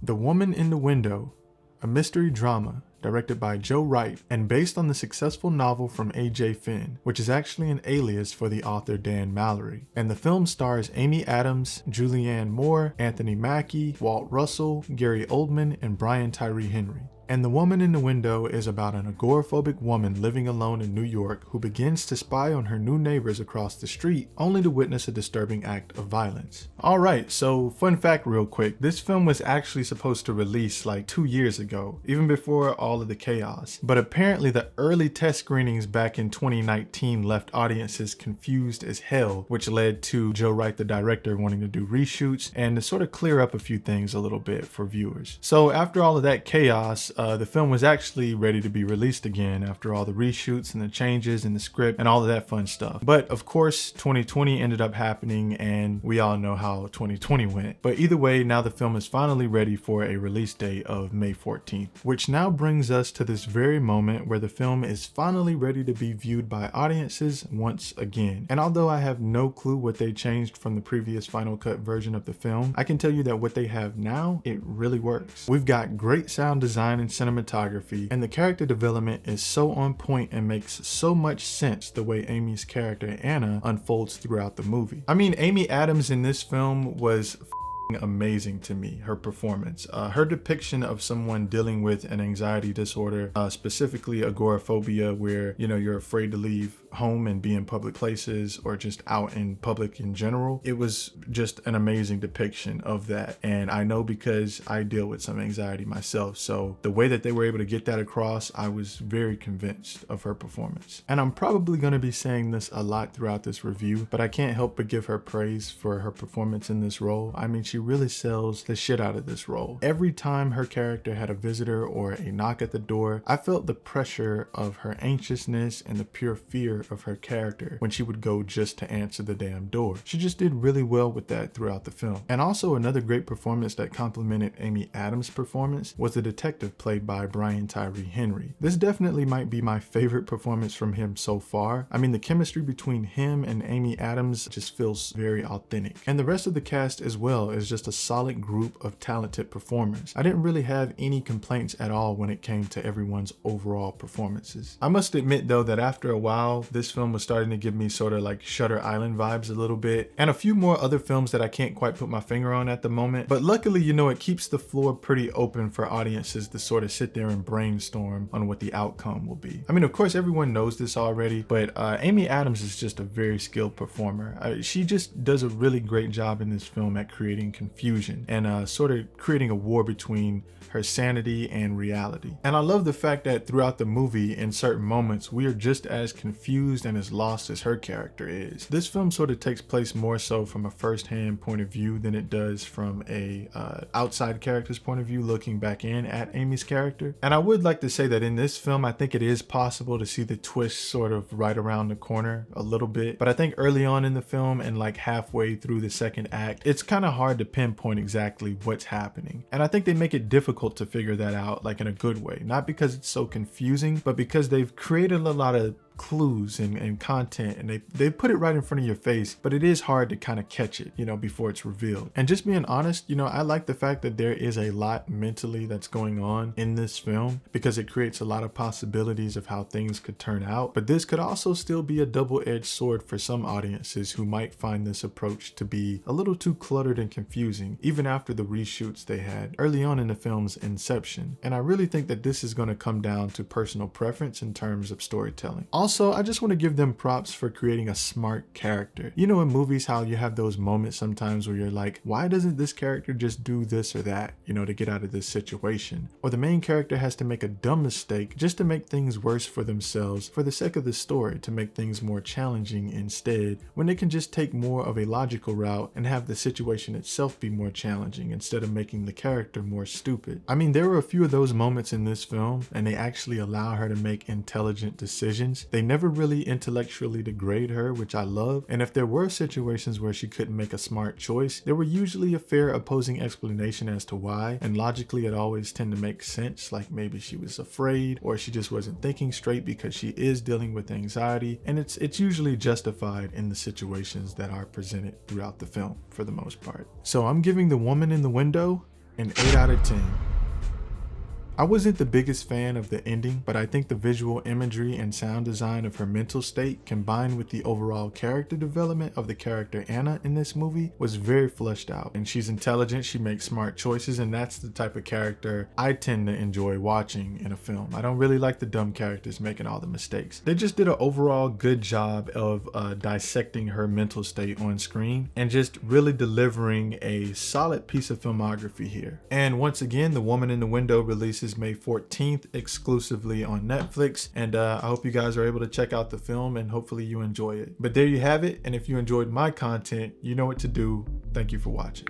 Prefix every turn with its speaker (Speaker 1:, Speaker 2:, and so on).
Speaker 1: The Woman in the Window, a mystery drama directed by Wright and based on the successful novel from A.J. Finn, which is actually an alias for the author Dan Mallory. And the film stars Amy Adams, Julianne Moore, Anthony Mackie, Walt Russell, Gary Oldman, and Brian Tyree Henry. And The Woman in the Window is about an agoraphobic woman living alone in New York who begins to spy on her new neighbors across the street, only to witness a disturbing act of violence. Alright, so fun fact real quick, this film was actually supposed to release like 2 years ago, even before all of the chaos. But apparently the early test screenings back in 2019 left audiences confused as hell, which led to Wright, the director, wanting to do reshoots and to sort of clear up a few things a little bit for viewers. So after all of that chaos, the film was actually ready to be released again after all the reshoots and the changes in the script and all of that fun stuff. But of course, 2020 ended up happening and we all know how 2020 went. But either way, now the film is finally ready for a release date of May 14th, which now brings us to this very moment where the film is finally ready to be viewed by audiences once again. And although I have no clue what they changed from the previous Final Cut version of the film, I can tell you that what they have now, it really works. We've got great sound design and cinematography, and the character development is so on point and makes so much sense the way Amy's character Anna unfolds throughout the movie. I mean, Amy Adams in this film was amazing to me. Her performance, her depiction of someone dealing with an anxiety disorder, specifically agoraphobia, where you're afraid to leave home and be in public places or just out in public in general. It was just an amazing depiction of that, and I know because I deal with some anxiety myself, so the way that they were able to get that across, I was very convinced of her performance. And I'm probably going to be saying this a lot throughout this review, but I can't help but give her praise for her performance in this role. I mean, she really sells the shit out of this role. Every time her character had a visitor or a knock at the door, I felt the pressure of her anxiousness and the pure fear of her character when she would go just to answer the damn door. She just did really well with that throughout the film. And also another great performance that complemented Amy Adams' performance was the detective played by Brian Tyree Henry. This definitely might be my favorite performance from him so far. I mean, the chemistry between him and Amy Adams just feels very authentic. And the rest of the cast as well is just a solid group of talented performers. I didn't really have any complaints at all when it came to everyone's overall performances. I must admit though that after a while, this film was starting to give me sort of like Shutter Island vibes a little bit, and a few more other films that I can't quite put my finger on at the moment. But luckily, it keeps the floor pretty open for audiences to sort of sit there and brainstorm on what the outcome will be. I mean, of course, everyone knows this already, but Amy Adams is just a very skilled performer. She just does a really great job in this film at creating confusion and sort of creating a war between her sanity and reality. And I love the fact that throughout the movie, in certain moments, we are just as confused and as lost as her character is. This film sort of takes place more so from a first-hand point of view than it does from a outside character's point of view looking back in at Amy's character. And I would like to say that in this film, I think it is possible to see the twist sort of right around the corner a little bit. But I think early on in the film and like halfway through the second act, it's kind of hard to pinpoint exactly what's happening. And I think they make it difficult to figure that out, like in a good way. Not because it's so confusing, but because they've created a lot of clues and content, and they put it right in front of your face, but it is hard to kind of catch it, before it's revealed. And just being honest, I like the fact that there is a lot mentally that's going on in this film, because it creates a lot of possibilities of how things could turn out. But this could also still be a double-edged sword for some audiences who might find this approach to be a little too cluttered and confusing, even after the reshoots they had early on in the film's inception. And I really think that this is going to come down to personal preference in terms of storytelling. Also, I just want to give them props for creating a smart character. In movies, how you have those moments sometimes where you're like, why doesn't this character just do this or that, to get out of this situation? Or the main character has to make a dumb mistake just to make things worse for themselves for the sake of the story, to make things more challenging instead, when they can just take more of a logical route and have the situation itself be more challenging instead of making the character more stupid. I mean, there were a few of those moments in this film, and they actually allow her to make intelligent decisions. They never really intellectually degrade her, which I love, and if there were situations where she couldn't make a smart choice, there were usually a fair opposing explanation as to why, and logically it always tend to make sense, like maybe she was afraid or she just wasn't thinking straight because she is dealing with anxiety, and it's usually justified in the situations that are presented throughout the film for the most part. So I'm giving The Woman in the Window an 8 out of 10. I wasn't the biggest fan of the ending, but I think the visual imagery and sound design of her mental state combined with the overall character development of the character Anna in this movie was very fleshed out. And she's intelligent, she makes smart choices, and that's the type of character I tend to enjoy watching in a film. I don't really like the dumb characters making all the mistakes. They just did an overall good job of dissecting her mental state on screen and just really delivering a solid piece of filmography here. And once again, The Woman in the Window releases May 14th exclusively on Netflix, and I hope you guys are able to check out the film and hopefully you enjoy it. But there you have it, and if you enjoyed my content, you know what to do. Thank you for watching.